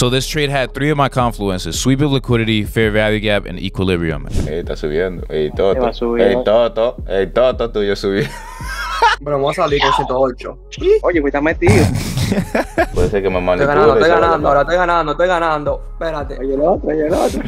So this trade had 3 of my confluences: sweep of liquidity, fair value gap, and equilibrium. Está subiendo. Ey, Toto, tuyo subió. Bueno, vamos a salir con 108. Oye, pues está metido. Puede ser que me manipule. Estoy ganando. Espérate. Oye, el otro. Espérate.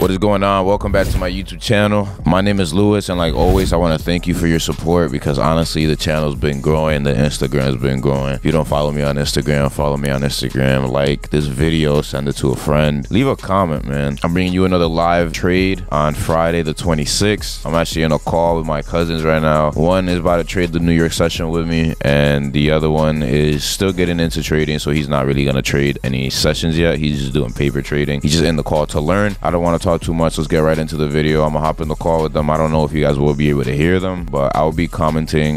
What is going on? Welcome back to my YouTube channel. My name is Lewis, and like always, I want to thank you for your support because honestly, the channel's been growing, the Instagram's been growing. If you don't follow me on Instagram, follow me on Instagram. Like this video, send it to a friend. Leave a comment, man. I'm bringing you another live trade on Friday the 26th. I'm actually in a call with my cousins right now. One is about to trade the New York session with me, and the other one is still getting into trading, so he's not really gonna trade any sessions yet. He's just doing paper trading. He's just in the call to learn. I don't want to talk too much. Let's get right into the video. I'm gonna hop in the call with them. I don't know if you guys will be able to hear them, but I'll be commentating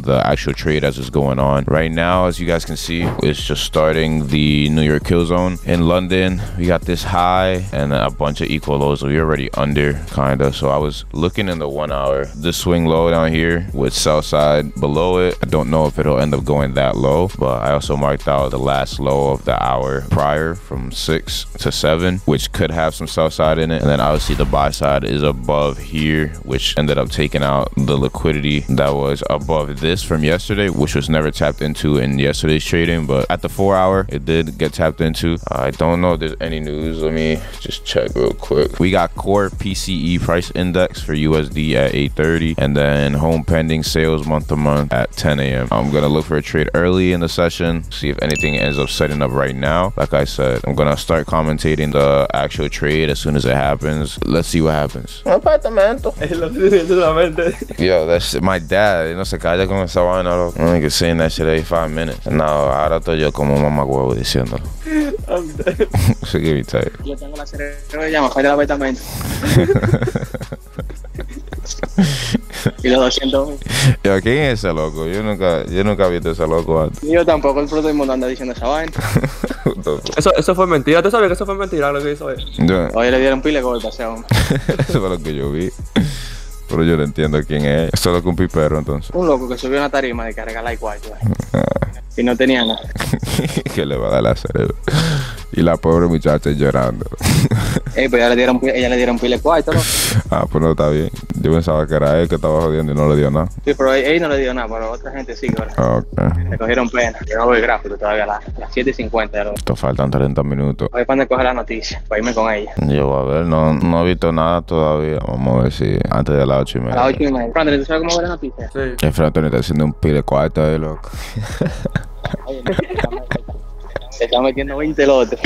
the actual trade as it's going on. Right now, as you guys can see, it's just starting the New York kill zone. In London, we got this high and a bunch of equal lows, so we're already under kinda. So I was looking in the 1 hour, this swing low down here with sell side below it. I don't know if it'll end up going that low, but I also marked out the last low of the hour prior from 6 to 7, which could have some sell side in it. And then obviously the buy side is above here, which ended up taking out the liquidity that was above this from yesterday, which was never tapped into in yesterday's trading. But at the 4 hour, it did get tapped into. I don't know if there's any news. Let me just check real quick. We got core PCE price index for USD at 8:30, and then home pending sales month to month at 10 a.m. I'm gonna look for a trade early in the session, see if anything ends up setting up right now. Like I said, I'm gonna start commentating the actual trade as soon as it happens. Let's see what happens. Apartamento. Yo, that's my dad. No se calla con esa vaina, loco. I ain't saying that shit every 5 minutes. No, ahora estoy yo como mamá huevo diciéndolo. So give me tight. Yo tengo la cerebro de llama, fuera del apartamento. Y los 200. Yo, ¿quién es ese loco? Yo nunca he visto ese loco antes. Yo tampoco, el todo el mundo anda diciendo esa vaina. Eso fue mentira. ¿Tú sabes que eso fue mentira lo que hizo él? Hoy le dieron pile con el paseo. Eso fue lo que yo vi. Pero yo no entiendo quién es. Es solo que un pipero, entonces. Un loco que subió una tarima de cargar la cuarto. Y no tenía nada. Que le va a dar la cerebro. Y la pobre muchacha llorando. Pues ella le dieron pile cuarto, ¿no? Ah, pues no, está bien. Yo pensaba que era él que estaba jodiendo y no le dio nada. Sí, pero él no le dio nada, pero otra gente sí, ¿verdad? Okay. Le cogieron pena. Yo no veo el gráfico todavía, las 7:50. ¿No? Te faltan 30 minutos. Hoy cuando coge la noticia, para irme con ella. Yo voy a ver, no he visto nada todavía. Vamos a ver si antes de las 8:30. A las 8:30. Fran, ¿tú sabes cómo ve la noticia? Sí. El Fran está haciendo un pile cuarto ahí, loco. Oye, se está metiendo 20 lotes.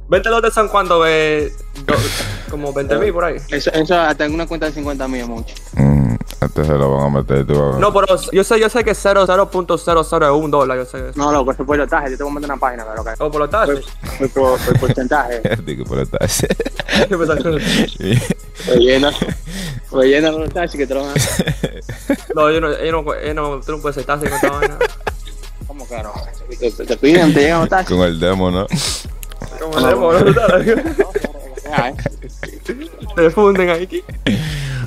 20 lotes son cuando ve como 20.000 por ahí. Eso hasta en una cuenta de 50.000 es mucho. Antes se lo van a meter tú. No, pero yo sé que 0.001 dólar, yo sé eso. No, loco, eso por los tajes. Yo te voy a meter una página, pero ¿O por los taxes? por porcentaje. Digo, por el taxi. Rellena los taxis que te lo van a hacer. No, tú no puedes ser taxi con esta vaina. ¿Cómo claro? Te piden, te llegan los taxis. Con el demo, ¿no? Como el demo, ¿no? Te funden ahí.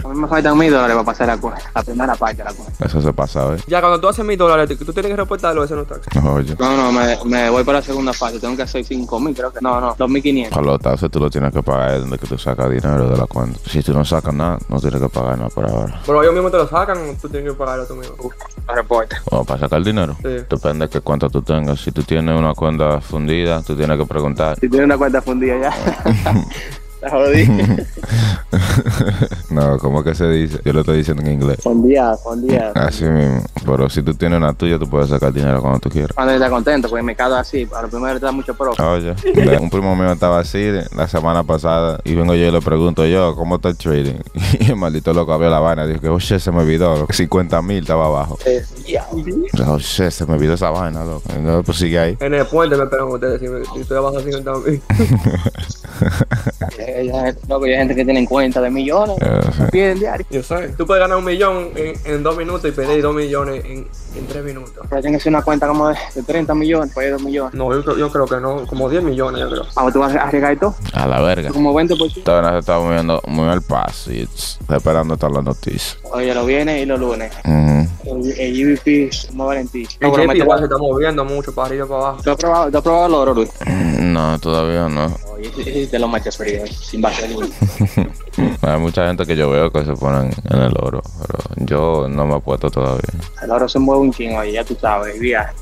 A mí me faltan $1,000 para pasar la primera parte de la cuenta. Eso se pasa, ¿eh? Ya, cuando tú haces $1,000, tú tienes que reportarlo, eso no es taxi. Oye. No, me voy para la segunda parte. Tengo que hacer 5.000, creo que. No, 2.500. A los taxes tú lo tienes que pagar es donde que tú sacas dinero de la cuenta. Si tú no sacas nada, no tienes que pagar nada por ahora. Pero ellos mismos te lo sacan, tú tienes que pagarlo tú mismo. Los reportes. O para sacar dinero. Sí. Depende de qué cuenta tú tengas. Si tú tienes una cuenta fundida, tú tienes que preguntar. Si tienes una cuenta fundida ya. Te jodí. No, ¿cómo que se dice? Yo lo estoy diciendo en inglés. Fondía. Así mismo. Pero si tú tienes una tuya, tú puedes sacar dinero cuando tú quieras. Cuando estás contento, porque me quedo así. A lo primero te da mucho pro. Oye, un primo mío estaba así la semana pasada y vengo yo y le pregunto yo, ¿cómo está el trading? Y el maldito loco abrió la vaina y dijo que, oh shit, se me olvidó, 50.000 estaba abajo. Oh shit, se me olvidó esa vaina, loco. Y no, pues sigue ahí. En el puente me esperan ustedes si estoy abajo de 50.000. Loco, hay gente que tiene cuenta de millones. Sí. Piden diario. Yo sé. Tú puedes ganar 1 millón en 2 minutos y pedir 2 millones en 3 minutos. Pero tiene que ser una cuenta como de 30 millones, pues 2 millones. No, yo creo que no. Como 10 millones, yo creo. Vamos, tú vas a arriesgar todo. A la verga. Como 20%. Todavía no se está moviendo muy al paso y está esperando todas las noticias. Oye, los viernes y los lunes. El GBP más valentísimo. El JP igual se está moviendo mucho para arriba y para abajo. ¿Tú has probado el oro, Luis? No, todavía no. Oye, ese te lo machas frío, sin vaselina. Hay mucha gente que yo veo que se ponen en el oro, pero yo no me he puesto todavía. El oro se mueve un chingo ahí, ya tú sabes, viaje.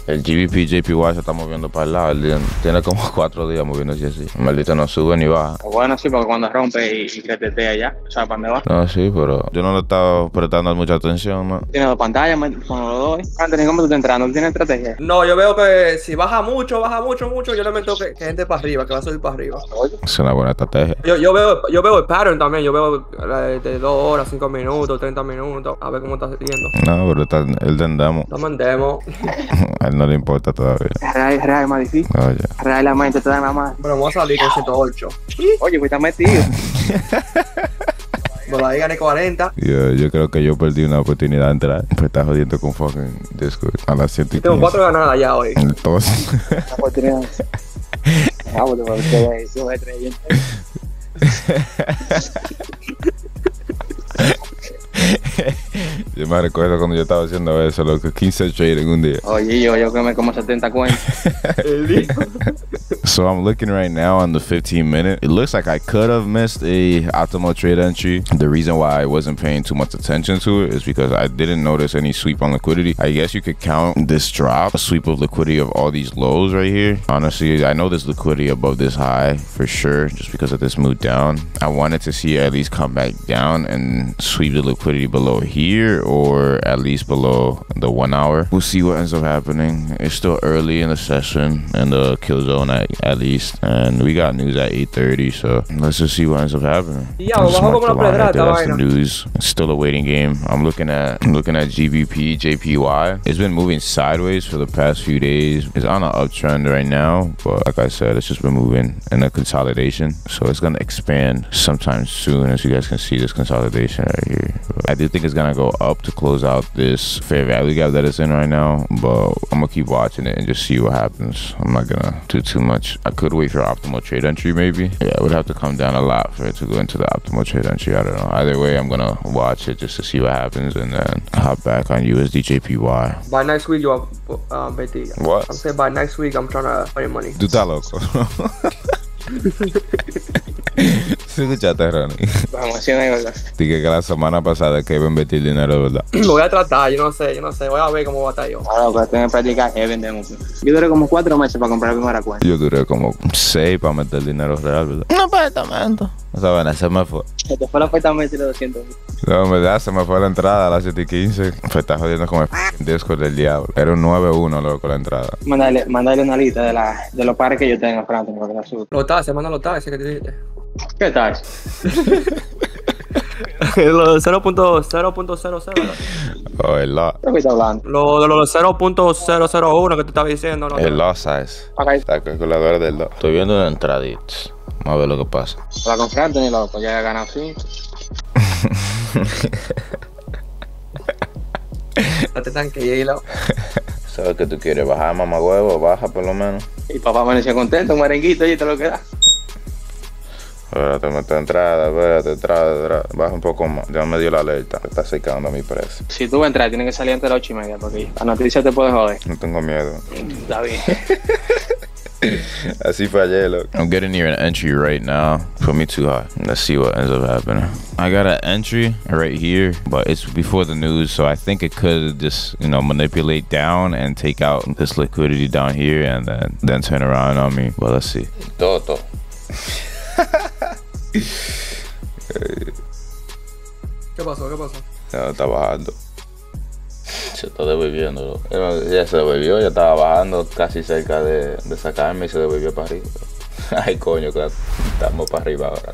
El GBP JPY se está moviendo para el lado. Tiene como 4 días moviéndose así. El maldito no sube ni baja. Bueno, sí, porque cuando rompe y retetea ya, ¿sabes para dónde va? No, sí, pero yo no le he estado prestando mucha atención, man. Tiene 2 pantallas, con los dos. Antes, ¿cómo tú estás entrando? ¿Tú tienes estrategia? No, yo veo que si baja mucho, yo le meto que gente para arriba, que va a subir para arriba. Es una buena estrategia. Yo veo el pattern también, yo veo de 2 horas, 5 minutos, 30 minutos, a ver cómo está siguiendo. No, pero él tendemos. Estamos en demo. A él no le importa todavía. Real es más difícil. Oye. Real la mente te da nada más. Bueno, vamos a salir con 108. Oye, pues estás metido. Bueno, ahí gané 40. Yo creo que yo perdí una oportunidad de entrar. Pues está jodiendo con fucking Discord a las 7:15. Tengo 4 ganadas ya hoy. Entonces. Oportunidad. Vamos, te voy a sube 3. Yo me recuerdo cuando yo estaba haciendo eso, lo que 15 trading un día. Oye, yo quemé como 70 cuentas. So I'm looking right now on the 15-minute. It looks like I could have missed a optimal trade entry. The reason why I wasn't paying too much attention to it is because I didn't notice any sweep on liquidity. I guess you could count this drop a sweep of liquidity of all these lows right here. Honestly, I know there's liquidity above this high for sure, just because of this move down. I wanted to see it at least come back down and sweep the liquidity below here, or at least below the 1 hour. We'll see what ends up happening. It's still early in the session and the kill zone at least, and we got news at 8:30, so let's just see what ends up happening. Yeah, Just bajo mark como the una line right there. pedrata, That's the vaina. news. It's still a waiting game. I'm looking at GBP JPY. It's been moving sideways for the past few days. It's on an uptrend right now, but like I said, it's just been moving in a consolidation, so it's gonna expand sometime soon. As you guys can see, this consolidation right here. I do think it's gonna go up to close out this fair value gap that it's in right now, but I'm gonna keep watching it and just see what happens. I'm not gonna do too much. I could wait for optimal trade entry maybe. Yeah, it would have to come down a lot for it to go into the optimal trade entry. I don't know. Either way, I'm gonna watch it just to see what happens and then hop back on USD JPY. By next week, you Betty. What? I'm saying by next week, I'm trying to earn money. Tú estás loco. ¿Sí escuchaste, Ronnie? Vamos, así no hay verdad. Dije que la semana pasada que iba a invertir dinero, de verdad. Lo voy a tratar, yo no sé. Voy a ver cómo va a estar yo. Ahora, pues tengo que practicar y vendemos. Yo duré como 4 meses para comprar la primera cuenta. Yo duré como 6 para meter dinero real, ¿verdad? Un apartamento. O sea, bueno, se me fue. Te fue la cuenta meses de 200. No, en verdad, se me fue la entrada a las 7:15. Fue estar jodiendo con el Discord del diablo. Era un 9-1, loco, la entrada. Mandarle una lista de los pares que yo tengo, Frank, para que la suba. Los taxes, manda los taxes que te dijiste. ¿Qué tal? Los 0.00. Oh, el lot. ¿De qué estás hablando? Los 0.001 que te estaba diciendo. ¿No? El lot size. Acá La calculadora del lot. Estoy viendo una entradita. Vamos a ver lo que pasa. para comprarte ni loco, ya he ganado 5. Estate tranquilo. ¿Sabes que tú quieres? ¿Bajar, mamá huevo? Baja por lo menos. Y papá amaneció contento, un merenguito y te lo queda. Espérate, mete entrada, entrada. Baja un poco más. Ya me dio la alerta. Está secando mi precio. Si tú vas a entrar, tienes que salir antes de las 8:30 porque la noticia te puede joder. No tengo miedo. Está bien. Así fue ayer, look. I'm getting near an entry right now. Put me too high. Let's see what ends up happening. I got an entry right here, but it's before the news, so I think it could just, manipulate down and take out this liquidity down here and then turn around on me. But let's see. Toto. ¿Qué pasó? Ya está bajando. Se está devolviendo. Ya se devolvió, ya estaba bajando casi cerca de sacarme y se devolvió para arriba. Ay, coño, que estamos para arriba ahora.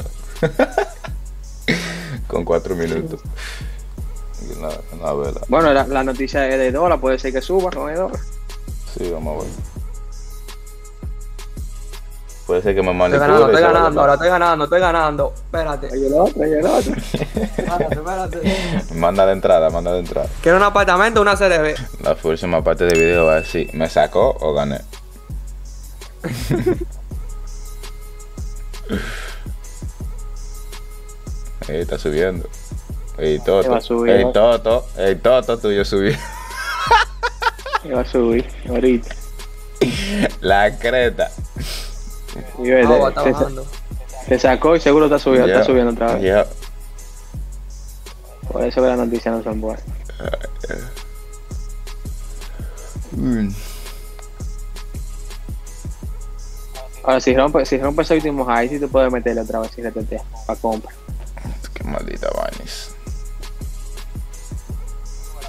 Con 4 minutos. Una vela. Bueno, la noticia es de dólar, puede ser que suba con el dólar. Sí, vamos a ver. Puede ser que me Estoy manipule. ganando, y estoy se vaya ganando, la ahora estoy ganando. Espérate. Y el otro. Espérate. Manda de entrada, manda de entrada. Quiero un apartamento, una CDB. La próxima parte del video va a decir, ¿me sacó o gané? Está subiendo. Va a subir, El Toto tuyo subió. Va a subir ahorita. La creta. Y ve, Está bajando. se sacó y seguro está subiendo, está subiendo otra vez. Yeah. Por eso que las noticias no son buenas. Ahora, si rompe ese último high, sí te puedes meterle otra vez si retetea para compra. Qué maldita vainas.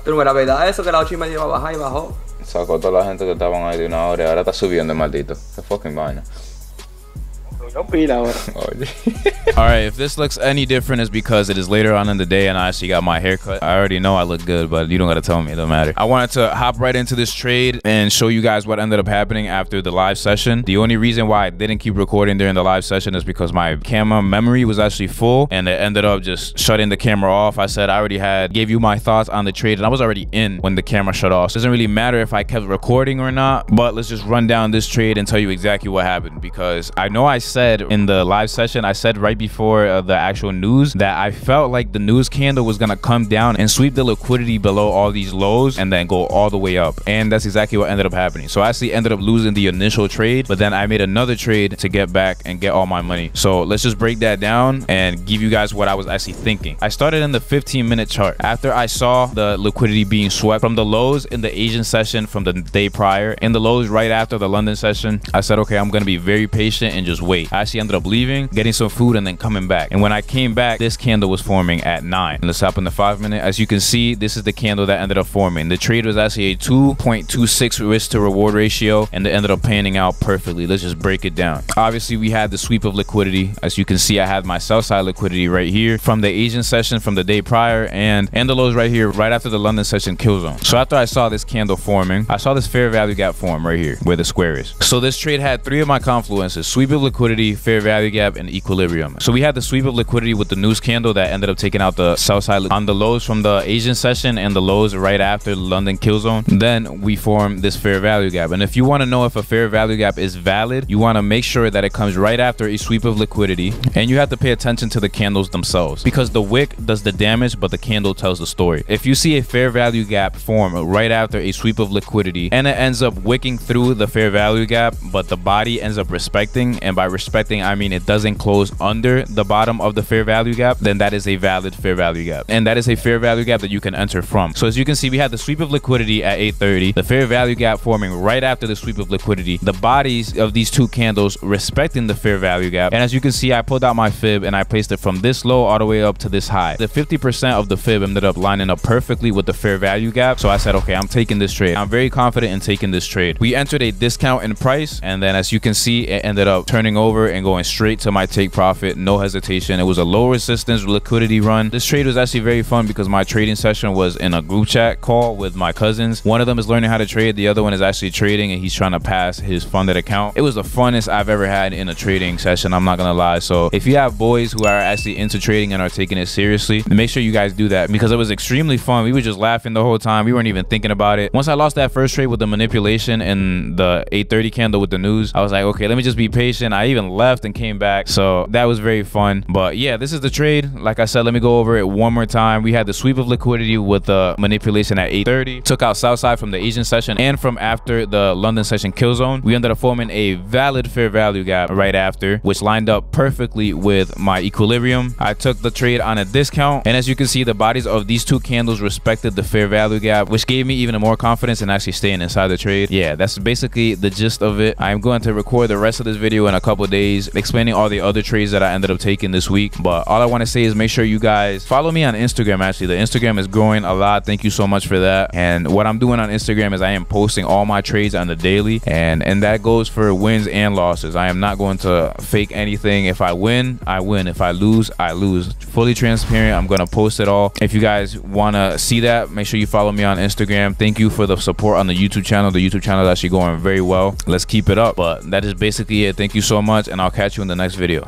Tú no era verdad eso que la 8:30 iba a bajar y bajó. Sacó toda la gente que estaban ahí de una hora y ahora está subiendo el maldito. Qué fucking vaina. No pila ahora. Oye. All right, if this looks any different, it's because it is later on in the day and I actually got my hair cut. I already know I look good, but you don't gotta tell me, it don't matter. I wanted to hop right into this trade and show you guys what ended up happening after the live session. The only reason why I didn't keep recording during the live session is because my camera memory was actually full and it ended up just shutting the camera off. I said I already gave you my thoughts on the trade and I was already in when the camera shut off. So it doesn't really matter if I kept recording or not, but let's just run down this trade and tell you exactly what happened, because I know I said in the live session, I said right before the actual news that I felt like the news candle was gonna come down and sweep the liquidity below all these lows and then go all the way up, and that's exactly what ended up happening. So I actually ended up losing the initial trade, but then I made another trade to get back and get all my money. So let's just break that down and give you guys what I was actually thinking. I started in the 15-minute chart. After I saw the liquidity being swept from the lows in the Asian session from the day prior and the lows right after the London session, I said, okay, I'm gonna be very patient and just wait. I actually ended up leaving, getting some food, and then coming back. And when I came back, this candle was forming at 9. Let's hop in the 5-minute. As you can see, this is the candle that ended up forming. The trade was actually a 2.26 risk to reward ratio, and it ended up panning out perfectly. Let's just break it down. Obviously, we had the sweep of liquidity. As you can see, I had my sell side liquidity right here from the Asian session from the day prior, and the lows right here right after the London session kill zone. So after I saw this candle forming, I saw this fair value gap form right here where the square is. So this trade had 3 of my confluences: sweep of liquidity, fair value gap, and equilibrium. So we had the sweep of liquidity with the news candle that ended up taking out the sell side on the lows from the Asian session and the lows right after the London kill zone. Then we formed this fair value gap. And if you want to know if a fair value gap is valid, you want to make sure that it comes right after a sweep of liquidity, and you have to pay attention to the candles themselves, because the wick does the damage but the candle tells the story. If you see a fair value gap form right after a sweep of liquidity and it ends up wicking through the fair value gap but the body ends up respecting, and by respecting I mean it doesn't close under the bottom of the fair value gap, then that is a valid fair value gap, and that is a fair value gap that you can enter from. So as you can see, we had the sweep of liquidity at 8:30, the fair value gap forming right after the sweep of liquidity, the bodies of these two candles respecting the fair value gap, and as you can see, I pulled out my fib and I placed it from this low all the way up to this high. The 50% of the fib ended up lining up perfectly with the fair value gap, so I said, okay, I'm taking this trade. I'm very confident in taking this trade. We entered a discount in price, and then as you can see, it ended up turning over and going straight to my take profit, no hesitation. It was a low resistance liquidity run. This trade was actually very fun because my trading session was in a group chat call with my cousins. One of them is learning how to trade, the other one is actually trading, and he's trying to pass his funded account. It was the funnest I've ever had in a trading session, I'm not gonna lie. So if you have boys who are actually into trading and are taking it seriously, make sure you guys do that, because it was extremely fun. We were just laughing the whole time. We weren't even thinking about it. Once I lost that first trade with the manipulation and the 8:30 candle with the news, I was like, okay, let me just be patient. I even left and came back, so that was very fun. But yeah, this is the trade. Like I said, let me go over it one more time. We had the sweep of liquidity with the manipulation at 8:30, took out sell side from the Asian session and from after the London session kill zone. We ended up forming a valid fair value gap right after, which lined up perfectly with my equilibrium. I took the trade on a discount, and as you can see, the bodies of these two candles respected the fair value gap, which gave me even more confidence in actually staying inside the trade. Yeah, that's basically the gist of it. I'm going to record the rest of this video in a couple days explaining all the other trades that I ended up taking this week. But all I want to say is make sure you guys follow me on Instagram. Actually, the Instagram is growing a lot. Thank you so much for that. And what I'm doing on Instagram is I am posting all my trades on the daily, and that goes for wins and losses. I am not going to fake anything. If I win, I win. If I lose, I lose. Fully transparent. I'm going to post it all. If you guys want to see that, make sure you follow me on Instagram. Thank you for the support on the YouTube channel. The YouTube channel is actually going very well. Let's keep it up. But that is basically it. Thank you so much. and I'll catch you in the next video.